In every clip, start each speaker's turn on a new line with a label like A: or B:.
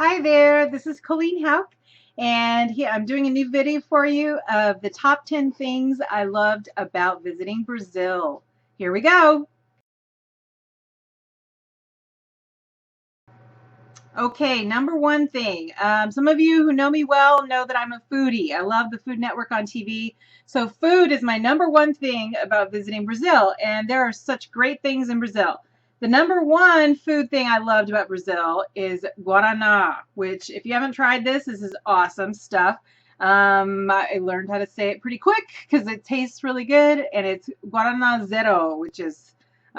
A: Hi there, this is Colleen Houck, and here I'm doing a new video for you of the top 10 things I loved about visiting Brazil. Here we go. Okay, number one thing. Some of you who know me well know that I'm a foodie. I love the Food Network on TV. So food is my number one thing about visiting Brazil, and there are such great things in Brazil. The number one food thing I loved about Brazil is Guaraná, which if you haven't tried this is awesome stuff. I learned how to say it pretty quick because it tastes really good, and it's Guaraná Zero, which is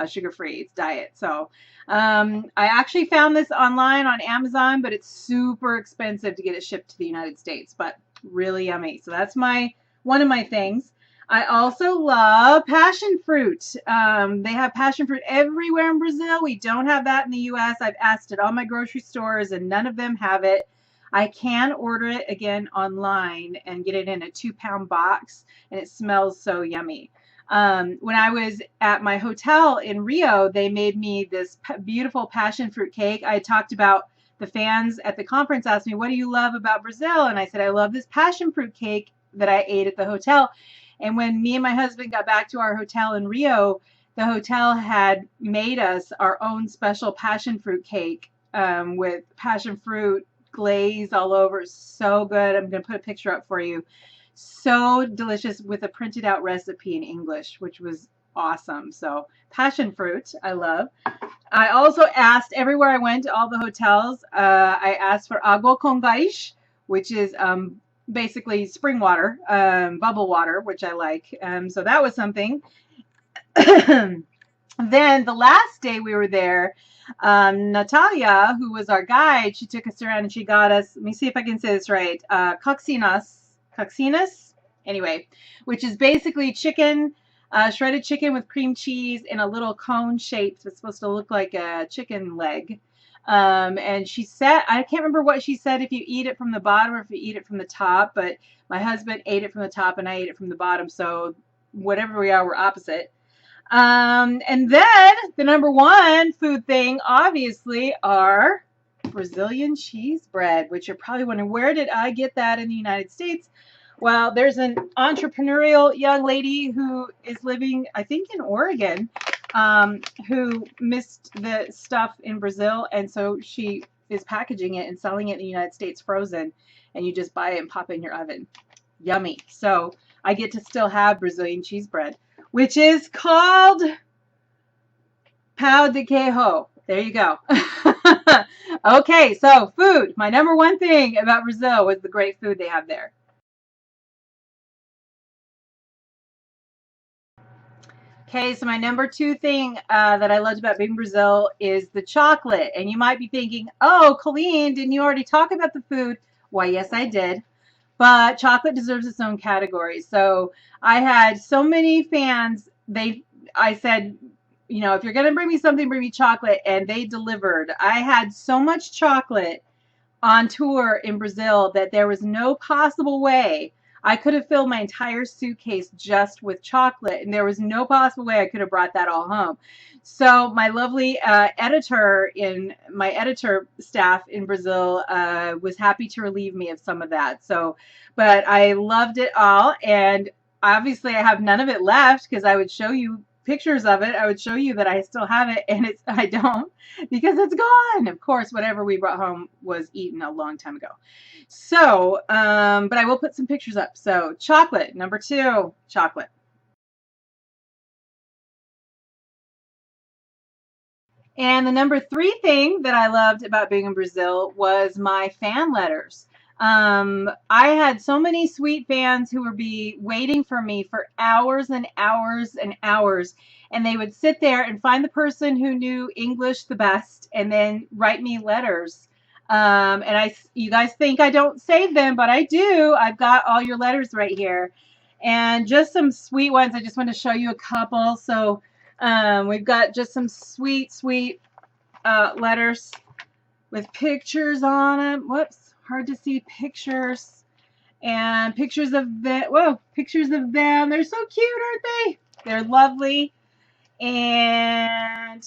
A: sugar-free. It's diet. So I actually found this online on Amazon, but it's super expensive to get it shipped to the United States, but really yummy. So that's one of my things. I also love passion fruit. They have passion fruit everywhere in Brazil. We don't have that in the US. I've asked at all my grocery stores and none of them have it. I can order it again online and get it in a 2-pound box, and it smells so yummy. When I was at my hotel in Rio, they made me this beautiful passion fruit cake. I talked about the fans at the conference asked me, "What do you love about Brazil?" And I said, "I love this passion fruit cake that I ate at the hotel." And when me and my husband got back to our hotel in Rio, the hotel had made us our own special passion fruit cake with passion fruit glaze all over. So good. I'm going to put a picture up for you. So delicious with a printed out recipe in English, which was awesome. So passion fruit, I love. I also asked everywhere I went to all the hotels, I asked for agua con gás, which is basically spring water, bubble water, which I like. So that was something. Then the last day we were there, Natalia, who was our guide, she took us around and she got us, let me see if I can say this right, coxinas, anyway, which is basically chicken, shredded chicken with cream cheese in a little cone shape that's supposed to look like a chicken leg. And she said, I can't remember what she said, if you eat it from the bottom or if you eat it from the top, but my husband ate it from the top and I ate it from the bottom. So whatever we are, we're opposite. And then the number one food thing, obviously, are Brazilian cheese bread, which you're probably wondering, where did I get that in the United States? Well, there's an entrepreneurial young lady who is living, I think, in Oregon, who missed the stuff in Brazil, and so she is packaging it and selling it in the United States frozen, and you just buy it and pop it in your oven. Yummy. So I get to still have Brazilian cheese bread, which is called pão de queijo. There you go. Okay, so food. My number one thing about Brazil was the great food they have there. Okay, so my number two thing that I loved about being in Brazil is the chocolate. And you might be thinking, oh, Colleen, didn't you already talk about the food? Why, yes, I did. But chocolate deserves its own category. So I had so many fans. I said, you know, if you're going to bring me something, bring me chocolate. And they delivered. I had so much chocolate on tour in Brazil that there was no possible way I could have filled my entire suitcase just with chocolate, and there was no possible way I could have brought that all home. So my lovely my editor staff in Brazil was happy to relieve me of some of that. So, but I loved it all, and obviously I have none of it left because I would show you pictures of it. I would show you that I still have it, and I don't because it's gone. Of course, whatever we brought home was eaten a long time ago. So, but I will put some pictures up. So, chocolate, number two, chocolate. And the number three thing that I loved about being in Brazil was my fan letters. I had so many sweet fans who would be waiting for me for hours and hours and hours. And they would sit there and find the person who knew English the best and then write me letters. You guys think I don't save them, but I do. I've got all your letters right here. And just some sweet ones. I just want to show you a couple. So, we've got just some sweet, sweet letters with pictures on them. Whoops, hard to see pictures. And pictures of them. Whoa, pictures of them. They're so cute, aren't they? They're lovely. And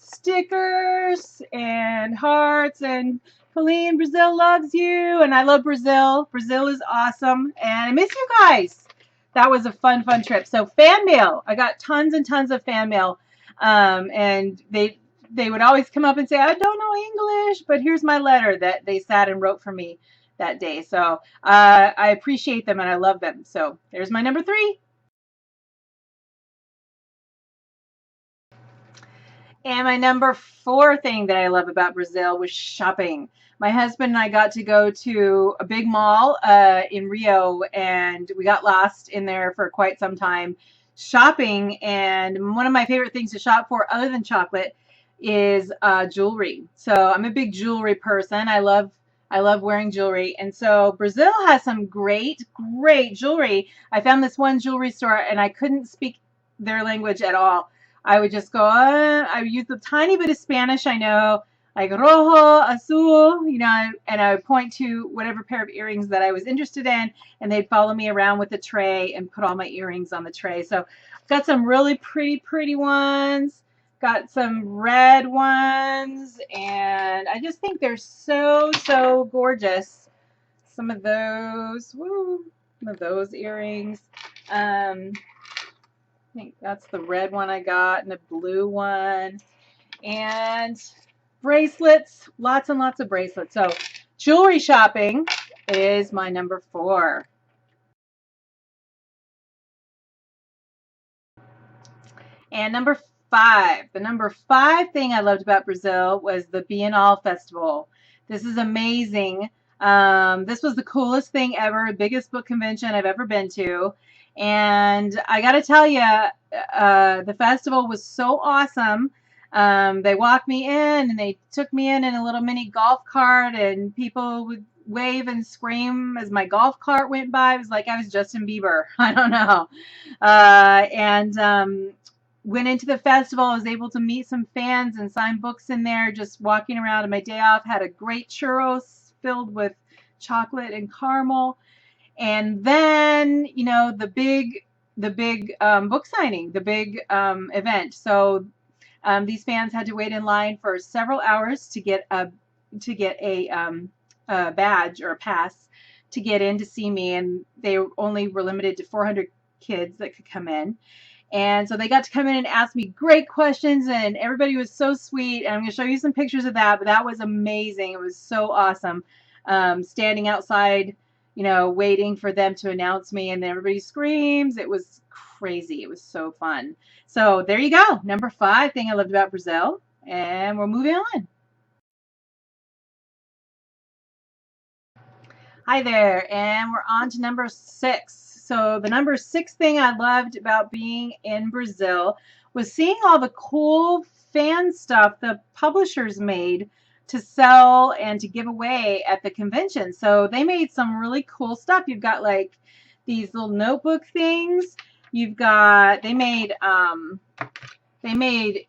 A: stickers and hearts, and Colleen, Brazil loves you, and I love Brazil. Brazil is awesome, and I miss you guys. That was a fun trip. So fan mail, I got tons and tons of fan mail, and they would always come up and say, I don't know English, but here's my letter that they sat and wrote for me that day. So I appreciate them and I love them. So there's my number 3. And my number 4 thing that I love about Brazil was shopping. My husband and I got to go to a big mall in Rio, and we got lost in there for quite some time shopping. And one of my favorite things to shop for, other than chocolate, is jewelry. So I'm a big jewelry person. I love wearing jewelry, and so Brazil has some great jewelry. I found this one jewelry store, and I couldn't speak their language at all. I would just go, I would use the tiny bit of Spanish I know, like rojo, azul, you know, and I would point to whatever pair of earrings that I was interested in, and they'd follow me around with the tray and put all my earrings on the tray. So got some really pretty ones, got some red ones, and I just think they're so gorgeous. Some of those, woo, some of those earrings. I think that's the red one I got, and the blue one, and bracelets, lots and lots of bracelets. So jewelry shopping is my number 4. And number 5, the number 5 thing I loved about Brazil was the Bienal Festival. This is amazing. This was the coolest thing ever, biggest book convention I've ever been to. And I got to tell you, the festival was so awesome. They walked me in and they took me in a little mini golf cart, and people would wave and scream as my golf cart went by. It was like I was Justin Bieber. I don't know. And went into the festival. I was able to meet some fans and sign books in there, just walking around on my day off. Had a great churros filled with chocolate and caramel. And then, you know, the big book signing, the big event. So these fans had to wait in line for several hours to get a badge or a pass to get in to see me, and they only were limited to 400 kids that could come in. And so they got to come in and ask me great questions, and everybody was so sweet. And I'm going to show you some pictures of that, but that was amazing. It was so awesome. Standing outside, you know, waiting for them to announce me, and then everybody screams. It was crazy. It was so fun. So there you go. Number 5 thing I loved about Brazil. And we're moving on. Hi there, and we're on to number 6. So the number 6 thing I loved about being in Brazil was seeing all the cool fan stuff the publishers made to sell and to give away at the convention. So they made some really cool stuff. You've got like these little notebook things. You've got they made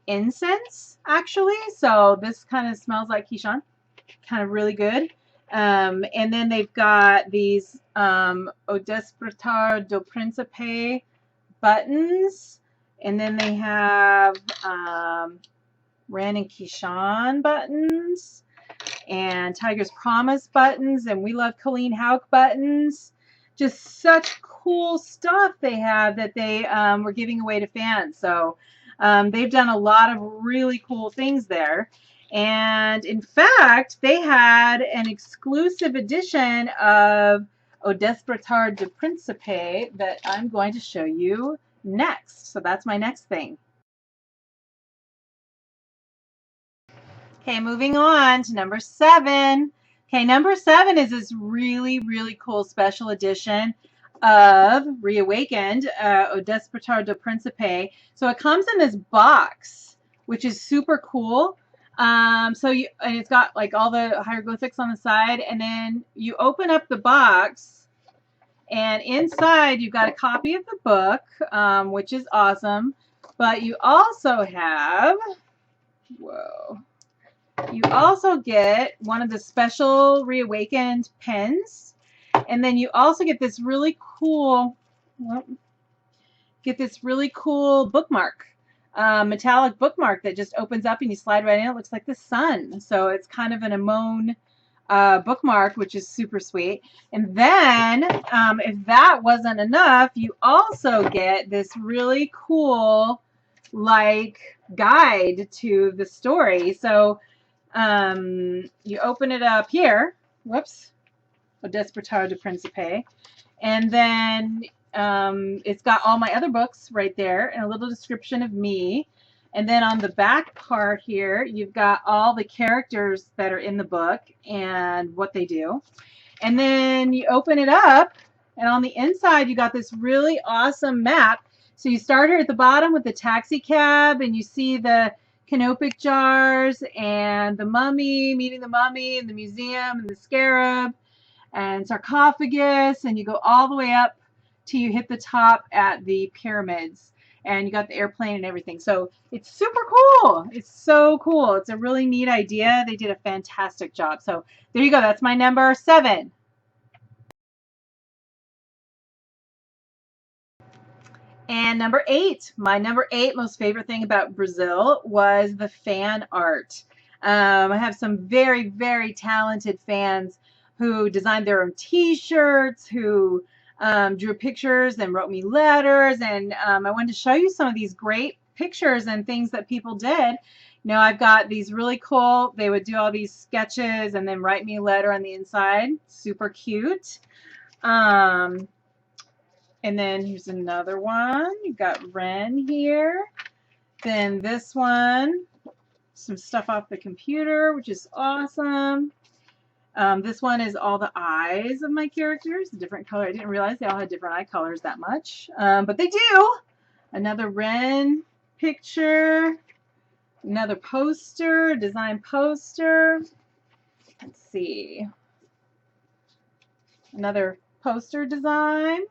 A: incense actually. So this kind of smells like quichon, kind of really good. And then they've got these O Despertar do Príncipe buttons. And then they have Ran and Kishan buttons. And Tiger's Promise buttons. And We Love Colleen Houck buttons. Just such cool stuff they have that they were giving away to fans. So they've done a lot of really cool things there. And in fact, they had an exclusive edition of O Despertar do Príncipe that I'm going to show you next. So that's my next thing. Okay, moving on to number 7. Okay, number 7 is this really cool special edition of Reawakened, O Despertar do Príncipe. So it comes in this box, which is super cool. And it's got like all the hieroglyphics on the side, and then you open up the box, and inside you've got a copy of the book, which is awesome. But you also have, you also get one of the special Reawakened pens, and then you also get this really cool, bookmark. metallic bookmark that just opens up and you slide right in. It looks like the sun. So it's kind of an Amon bookmark, which is super sweet. And then if that wasn't enough, you also get this really cool like guide to the story. So you open it up here. Whoops. O Despertar de Principe. And then it's got all my other books right there and a little description of me. And then on the back part here, you've got all the characters that are in the book and what they do. And then you open it up, and on the inside, you got this really awesome map. So you start here at the bottom with the taxi cab, and you see the canopic jars and the mummy, meeting the mummy, and the museum, and the scarab, and sarcophagus, and you go all the way up till you hit the top at the pyramids, and you got the airplane and everything. So it's super cool. It's so cool. It's a really neat idea. They did a fantastic job. So there you go. That's my number 7. And number 8, my number 8 most favorite thing about Brazil was the fan art. I have some very, very talented fans who designed their own t-shirts, who drew pictures and wrote me letters. And I wanted to show you some of these great pictures and things that people did. You know, I've got these really cool, they would do all these sketches and then write me a letter on the inside. Super cute. And then here's another one. You've got Ren here. Then this one, some stuff off the computer, which is awesome. This one is all the eyes of my characters, a different color. I didn't realize they all had different eye colors that much, but they do. Another Ren picture. Another poster, design poster. Let's see. Another poster design.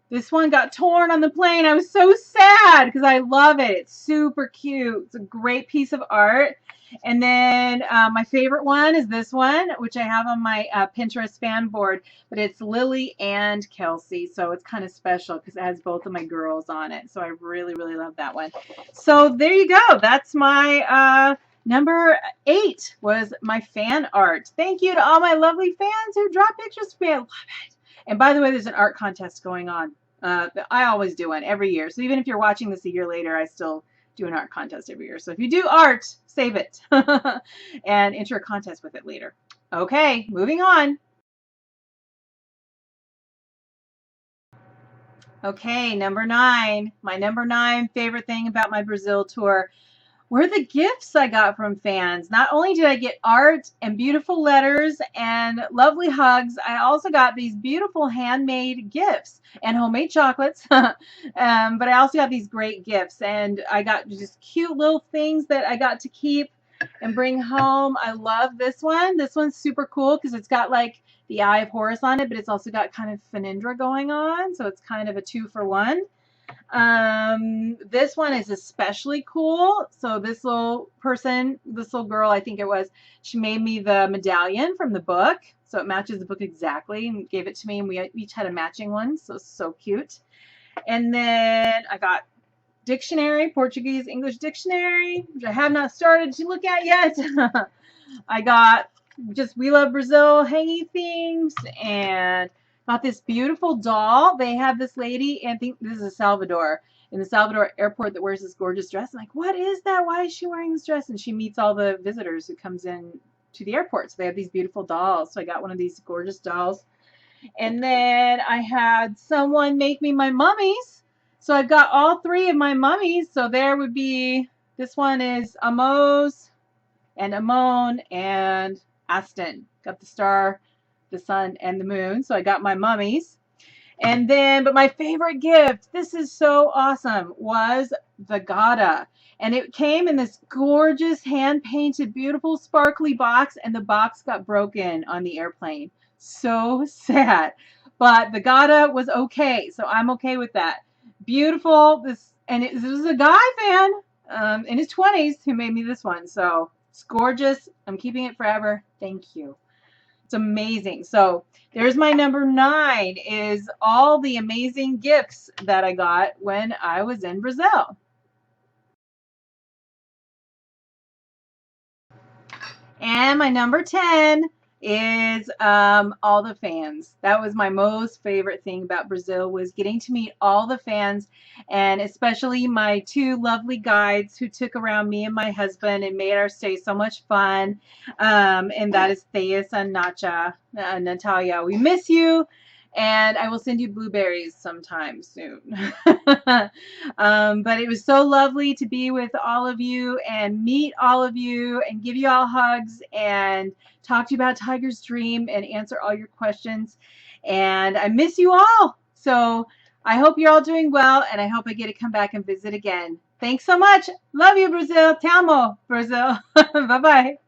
A: This one got torn on the plane. I was so sad because I love it. It's super cute. It's a great piece of art. And then my favorite one is this one, which I have on my Pinterest fan board, but it's Lily and Kelsey. So it's kind of special because it has both of my girls on it. So I really, really love that one. So there you go. That's my number 8 was my fan art. Thank you to all my lovely fans who draw pictures for me. I love it. And by the way, there's an art contest going on. I always do one every year. So even if you're watching this a year later, I still do an art contest every year. So if you do art, save it and enter a contest with it later. Okay, moving on. Okay, number 9. My number 9 favorite thing about my Brazil tour were the gifts I got from fans. Not only did I get art and beautiful letters and lovely hugs, I also got these beautiful handmade gifts and homemade chocolates. But I also got these great gifts, and I got just cute little things that I got to keep and bring home. I love this one. This one's super cool because it's got like the Eye of Horus on it, but it's also got kind of Phanindra going on. So it's kind of a 2-for-1. This one is especially cool. So this little person, this little girl, I think it was, she made me the medallion from the book. So it matches the book exactly and gave it to me, and we each had a matching one. So cute. And then I got dictionary, Portuguese English dictionary, which I have not started to look at yet. I got just We Love Brazil hanging things, and got this beautiful doll. They have this lady, and I think this is Salvador, in the Salvador airport, that wears this gorgeous dress. I'm like, what is that? Why is she wearing this dress? And she meets all the visitors who comes in to the airport. So they have these beautiful dolls. So I got one of these gorgeous dolls. And then I had someone make me my mummies. So I've got all 3 of my mummies. So there would be, this one is Amos and Amon and Aston. Got the star, the sun, and the moon. So I got my mummies. And then, but my favorite gift, this is so awesome, was the Gada. And it came in this gorgeous hand-painted, beautiful, sparkly box, and the box got broken on the airplane. So sad. But the Gada was okay, so I'm okay with that. Beautiful. This is a guy fan in his 20s who made me this one. So it's gorgeous. I'm keeping it forever. Thank you. It's amazing. So there's my number 9, is all the amazing gifts that I got when I was in Brazil. And my number 10 is all the fans. That was my most favorite thing about Brazil, was getting to meet all the fans, and especially my two lovely guides who took around me and my husband and made our stay so much fun. And that is Thais and Natalia. We miss you. And I will send you blueberries sometime soon. But it was so lovely to be with all of you and meet all of you and give you all hugs and talk to you about Tiger's Dream and answer all your questions. And I miss you all. So I hope you're all doing well, and I hope I get to come back and visit again. Thanks so much. Love you, Brazil. Te amo, Brazil. Bye-bye.